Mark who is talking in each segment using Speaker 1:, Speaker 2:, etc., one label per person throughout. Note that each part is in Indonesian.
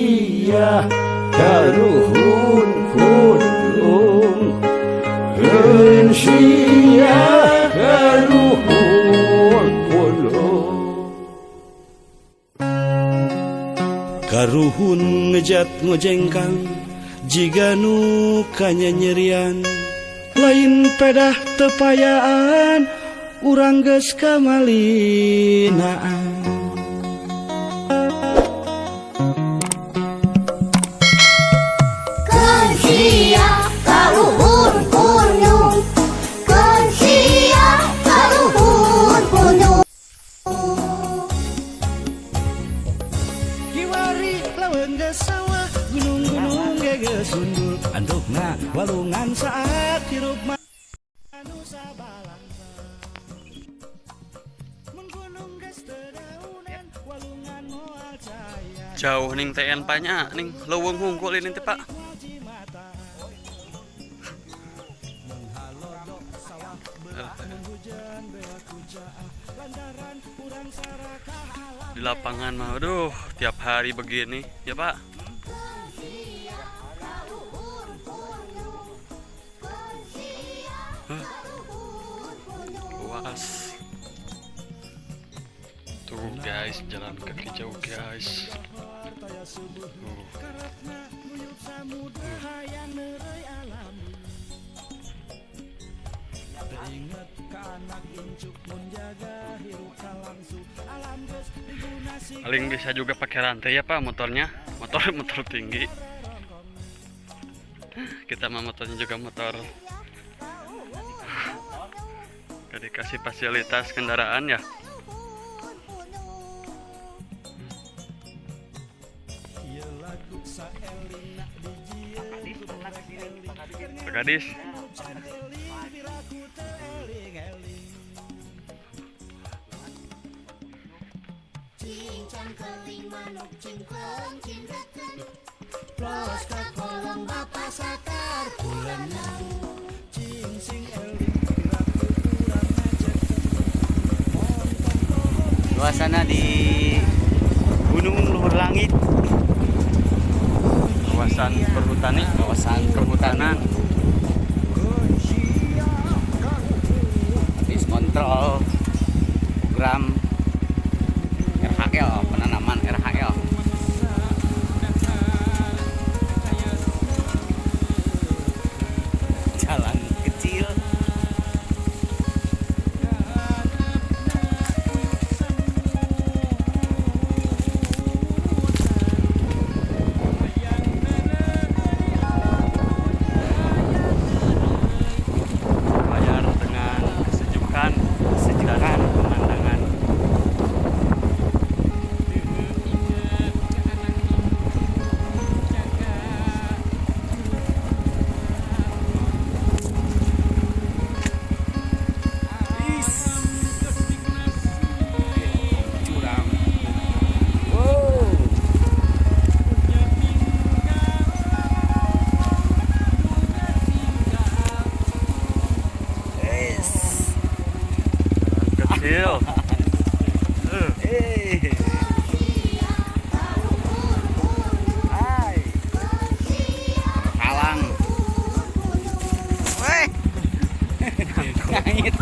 Speaker 1: sia karuhun kunung keun sia karuhun kunung karuhun ngejat ngojengkang jiga nu kanyanyerian lain pedah tepayaan urang geus kamalinaan
Speaker 2: keun sia karuhun kunung keun sia karuhun kunung
Speaker 1: kiwari laweung geus sawah gunung-gunung geus sundul andukna walungan saat hirup anu sabalangsa mun gunung geus teu daunan walungan moal cahaya
Speaker 3: jauh ning TN banyak ning leuweung hungkul ini teh Pak. Di lapangan mah aduh tiap hari begini ya Pak. Luas. Tuh guys, jalan kaki jauh guys. Paling bisa juga pakai rantai ya Pak motornya, motor tinggi. Kita mah motornya juga motor. Gak dikasih fasilitas kendaraan ya. Pak Gadis.
Speaker 2: cincang keling manuk cingkleng cintakeun plos ka kolong bapa sakar kulanang cincing eling piraku kurang ngajak
Speaker 4: Suasana di Gunung Luhur Langit,
Speaker 3: Kawasan perhutanan.
Speaker 4: habis kontrol program RHL, penanaman RHL. Jalan kecil.
Speaker 3: Bayar dengan kesejukan dan pemandangan.
Speaker 4: Curam. Wow. Yes.
Speaker 3: Kecil.
Speaker 4: Eh. Hai. Halang. Weh. Ngait.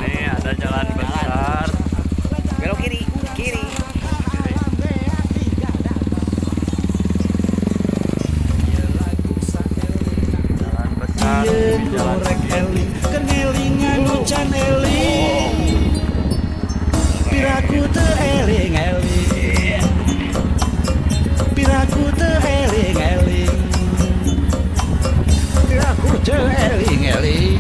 Speaker 3: Ini ada jalan besar.
Speaker 4: Belok kiri, kiri.
Speaker 3: Jalan besar di jalan
Speaker 1: eling kenelingan hujan eling piraku teu eling eling piraku teu eling eling piraku teu eling eling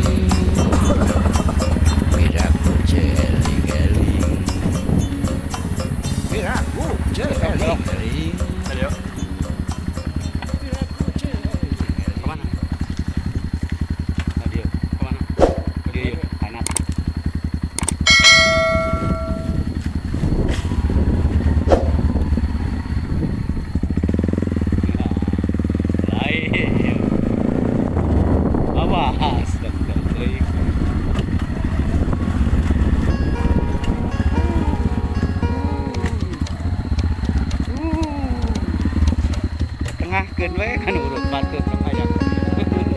Speaker 1: piraku teu eling eling piraku teu eling eling
Speaker 3: Ayo. Kemana?
Speaker 4: Tadi
Speaker 3: Kemana?
Speaker 4: Iya, kanan.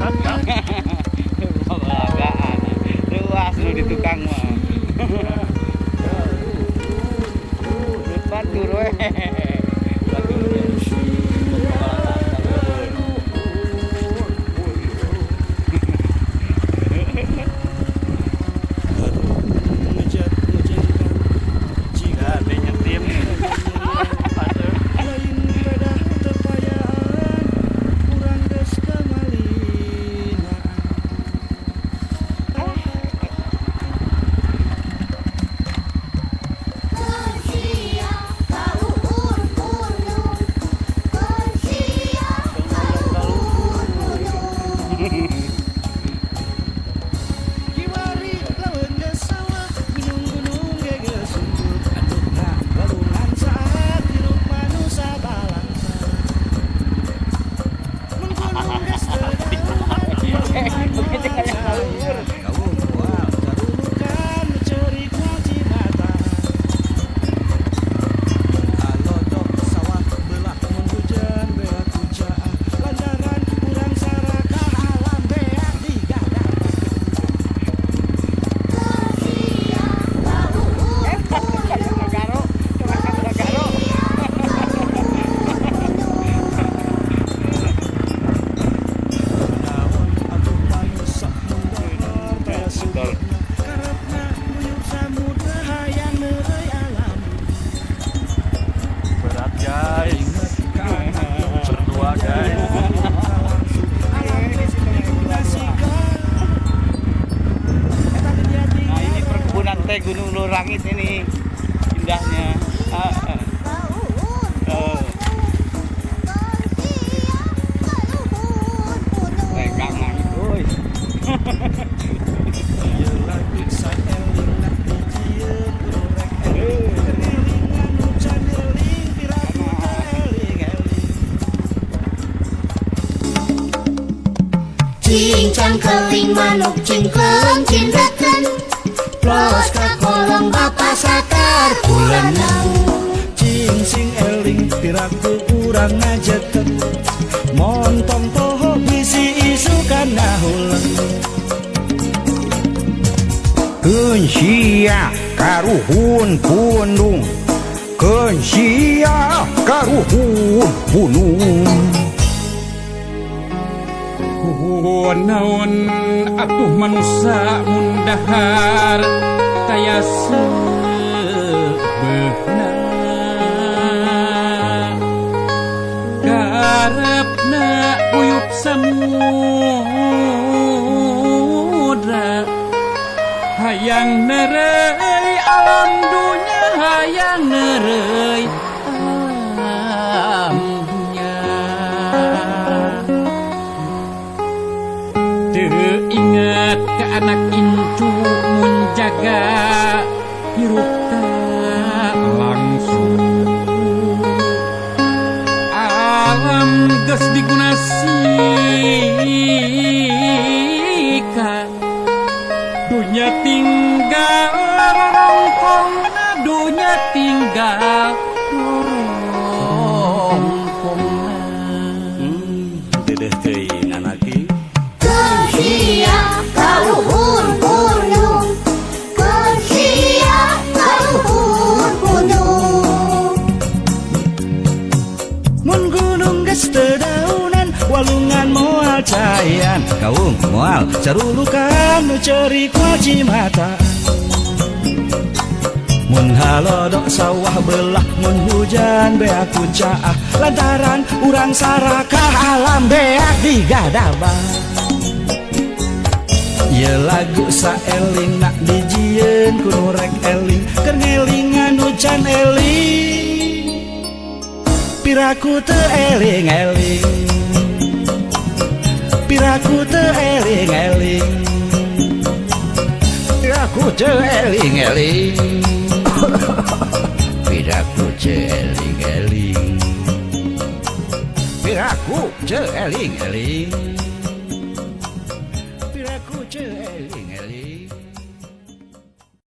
Speaker 4: Banggaan. Luas lu di tukang mah. Batur we. Batur we.
Speaker 1: Ngejat ngejengkan jika
Speaker 3: Ada nyetim.
Speaker 1: lain bedah terpayaan kurang des kemalinaan.
Speaker 2: Persia kaluhur gunung, Persia kaluhur gunung.
Speaker 1: Kiwari lawan geus sawah gunung-gunung geus sungguh andukna walungan saat hirup manusia balangsa. Mun gunung geus terdaun ceri kuaci mata. Alodok sawah belah mun hujan beak hujan lantaran urang sarakah alam beak digadang.
Speaker 2: Persia kaluhur gunung,
Speaker 1: Naon atuh manusia mundar tasuk karepna guyub samudra hayang neureui alam.
Speaker 3: Berat guys. Berdua guys.
Speaker 4: Nah, ini perkebunan teh Gunung Lurangit ini indahnya.
Speaker 2: kaluhur
Speaker 4: Oh,
Speaker 2: Persia kaluhur gunung.
Speaker 4: regang lagi, boy.
Speaker 2: Cincang keling manuk cingkleng cindekeun, plos ka kolong bapa sakar kulanang.
Speaker 1: Cing sing eling piraku urang ngajeket montong poho bisi isukan nahulang.
Speaker 5: Keun sia karuhun pundung, keun sia karuhun punung.
Speaker 6: Naon atuh manusia mundahar kaya sebeuna garepna uyup samudra hayang nerei alam dunya hayang nerei alam dunya. Ingat ke anak incu mun jaga hirup langsung alam geus digunasikan dunya tinggal rorongkongna dunya tinggal rorongkongna.
Speaker 4: Dedeh teuing anaki.
Speaker 2: Persia kaluhur gunung, Persia kaluhur gunung.
Speaker 1: Mun gunung geus terdaunan walungan moal cayan kaum moal carulukan nu ceri kuaci mata. Mun halodok sawah belah mun hujan beak puncak lantaran urang sarakah alam beak digadabah. Ye lagu saeling nak dijieun kudu rek eling keur ngelingan hujan eling piraku teu eling-eling piraku teu eling-eling piraku teu eling-eling piraku teu eling-eling piraku teu eling-eling.